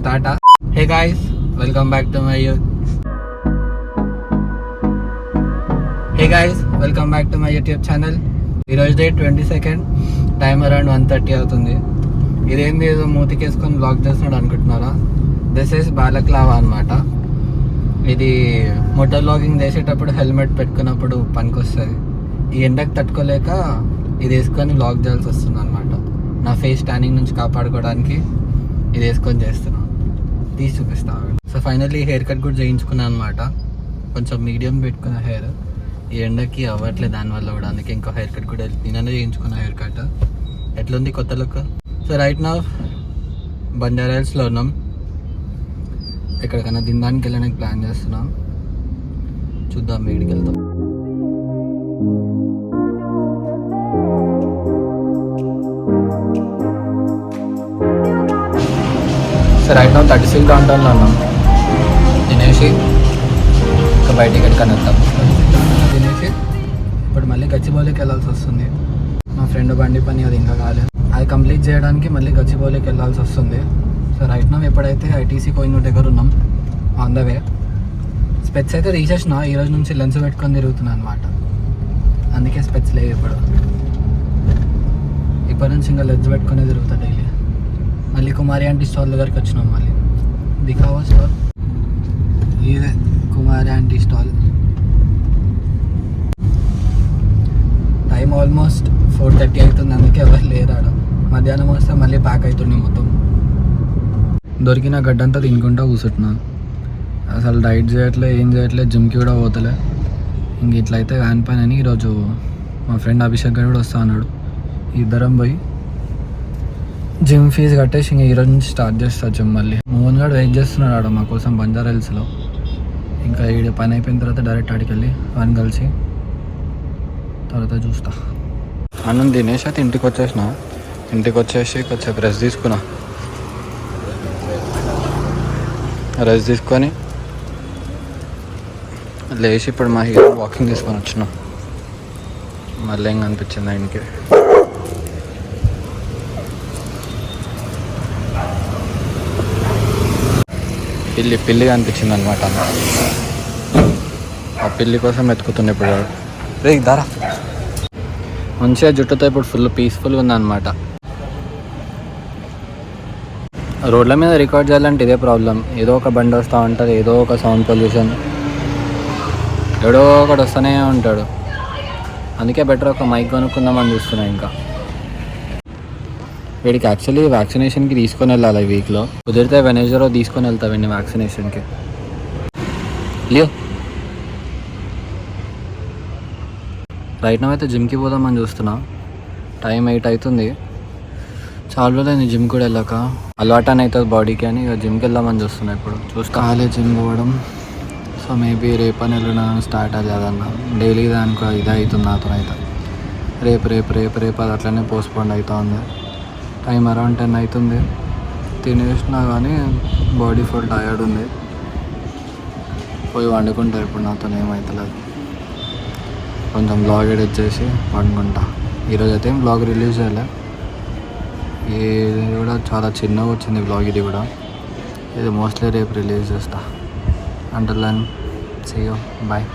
Tata. Hey guys, welcome back to my YouTube channel. ఈరోజు day 22nd, time around 1:30 అవుతుంది. ఇదేంది ఏదో మూతికేసుకొని blog చేస్తున్నాడు అనుకుంటున్నారా? దిస్ ఈస్ బాలక్లావా అనమాట. ఇది మోటార్ బ్లాగింగ్ చేసేటప్పుడు హెల్మెట్ పెట్టుకున్నప్పుడు పనికొస్తుంది. ఈ ఎండకు తట్టుకోలేక ఇది వేసుకొని బ్లాగ్ చేయాల్సి వస్తుంది అనమాట. నా ఫేస్ ట్యానింగ్ నుంచి కాపాడుకోవడానికి ఇది వేసుకొని చేస్తున్నాను. తీసి చూపిస్తాను. సో ఫైనల్లీ హెయిర్ కట్ కూడా చేయించుకున్నాను అనమాట. కొంచెం మీడియం పెట్టుకున్న హెయిర్ ఈ ఎండకి అవ్వట్లేదు దానివల్ల కూడా, అందుకే ఇంకో హెయిర్ కట్ కూడా నేననే చేయించుకున్న హెయిర్ కట్. ఎట్లుంది కొత్త లుక్? సో రైట్ నా బంజారా హిల్స్లో ఉన్నాం. ఎక్కడికైనా తినడానికి వెళ్ళడానికి ప్లాన్ చేస్తున్నాం. చూద్దాం వీడికి వెళ్తాం. సో రైట్ నా 36 డౌన్టౌన్లో ఉన్నాం. తినేసి ఇంకా బయటికి ఎక్కడికైనా వెళ్తాం. తినేసి ఇప్పుడు మళ్ళీ గచ్చిబౌలికి వెళ్ళాల్సి వస్తుంది. మా ఫ్రెండ్ బండి పని అది ఇంకా కాలేదు, అది కంప్లీట్ చేయడానికి మళ్ళీ గచ్చిబౌలికి వెళ్ళాల్సి వస్తుంది. సో రైట్ నా ఎప్పుడైతే ఐటీసీ కోయినూర్ దగ్గర ఉన్నాం, ఆన్ ద వే. స్పెట్స్ అయితే తీసేసిన, ఈరోజు నుంచి లెన్స్ పెట్టుకొని తిరుగుతున్నాను అనమాట. అందుకే స్పెట్స్ లేవు ఇప్పటి నుంచి ఇంకా లెన్స్ పెట్టుకునే తిరుగుతా డైలీ. మళ్ళీ కుమారి ఆంటీ స్టాల్ దగ్గరికి వచ్చినాం. మళ్ళీ దిఖావా స్టాల్, ఇదే కుమారి ఆంటీ స్టాల్. టైం ఆల్మోస్ట్ 4:30 అవుతుంది, అందుకే ఎవరు లేరు ఆడ. మధ్యాహ్నం వస్తే మళ్ళీ ప్యాక్ అవుతున్నాయి మొత్తం. దొరికిన గడ్డంతా తినుకుంటా కూర్చుంటున్నాను. అసలు డైట్ చేయట్లే, ఏం చేయట్లే, జిమ్కి కూడా పోతలే. ఇంక ఇట్లయితే వ్యాన్ పైన అని ఈరోజు మా ఫ్రెండ్ అభిషేక్ గారు కూడా వస్తా అన్నాడు. ఇద్దరం పోయి జిమ్ ఫీజు కట్టేసి ఇంక ఈరోజు నుంచి స్టార్ట్ చేస్తా జిమ్. మళ్ళీ మోహన్ గారు వెయిట్ చేస్తున్నాడు ఆడ మా కోసం బంజారా హిల్స్లో. ఇంకా ఈ పని అయిపోయిన తర్వాత డైరెక్ట్ ఆడికి వెళ్ళి వాడిని కలిసి తర్వాత చూస్తా. అన్నం తినేసి అయితే ఇంటికి వచ్చేసిన. ఇంటికి వచ్చేసి కొంచెం రెస్ట్ తీసుకున్నా. రెస్ట్ తీసుకొని లేచి ఇప్పుడు మా హీరో వాకింగ్ తీసుకొని వచ్చిన. మళ్ళీ ఏం అనిపించింది ఆయనకి. పిల్లి అనిపించింది అనమాట. ఆ పిల్లి కోసం వెతుకుతుండే ఇప్పుడు. రే దారా మంచిగా జుట్టుతో ఇప్పుడు ఫుల్ పీస్ఫుల్గా ఉందన్నమాట. రోడ్ల మీద రికార్డ్ చేయాలంటే ఇదే ప్రాబ్లం. ఏదో ఒక బండి వస్తూ ఉంటుంది, ఏదో ఒక సౌండ్ పొల్యూషన్, ఏడో ఒకటి వస్తూనే ఉంటాడు. అందుకే బెటర్ ఒక మైక్ కొనుక్కుందామని చూస్తున్నా. ఇంకా వీడికి యాక్చువల్లీ వ్యాక్సినేషన్కి తీసుకొని వెళ్ళాలి ఈ వీక్లో. కుదిరితే వెనస్డే తీసుకొని వెళ్తా వీడిని వ్యాక్సినేషన్కి. లియో రైట్ నా అయితే జిమ్కి పోదామని చూస్తున్నా. టైం 8 అవుతుంది. చాలా రోజులు జిమ్ కూడా వెళ్ళాక అలవాటు అని అవుతుంది బాడీకి అని ఇక జిమ్కి వెళ్దామని చూస్తున్నా. ఇప్పుడు చూసుకోవాలి జిమ్ పోవడం. సో మేబీ రేపని వెళ్ళడం స్టార్ట్ అదేదన్నా. డైలీ దానికి ఇదే అవుతుంది నాతో అయితే. రేపు అది అట్లనే పోస్ట్పోండ్ అవుతా ఉంది. టైం అరౌండ్ 10 అవుతుంది. తినేసినా కానీ బాడీ ఫుల్ టయర్డ్ ఉంది. పోయి వండుకుంటా ఇప్పుడు. నాతో ఏమవుతలేదు. కొంచెం బ్లాగ్ ఎడిట్ చేసి వండుకుంటా. ఈరోజు అయితే బ్లాగ్ రిలీజ్ చేయలే. ఇది కూడా చాలా చిన్నగా వచ్చింది బ్లాగ్. ఇది కూడా ఇది మోస్ట్లీ రేపు రిలీజ్ చేస్తా. Until then see you, bye.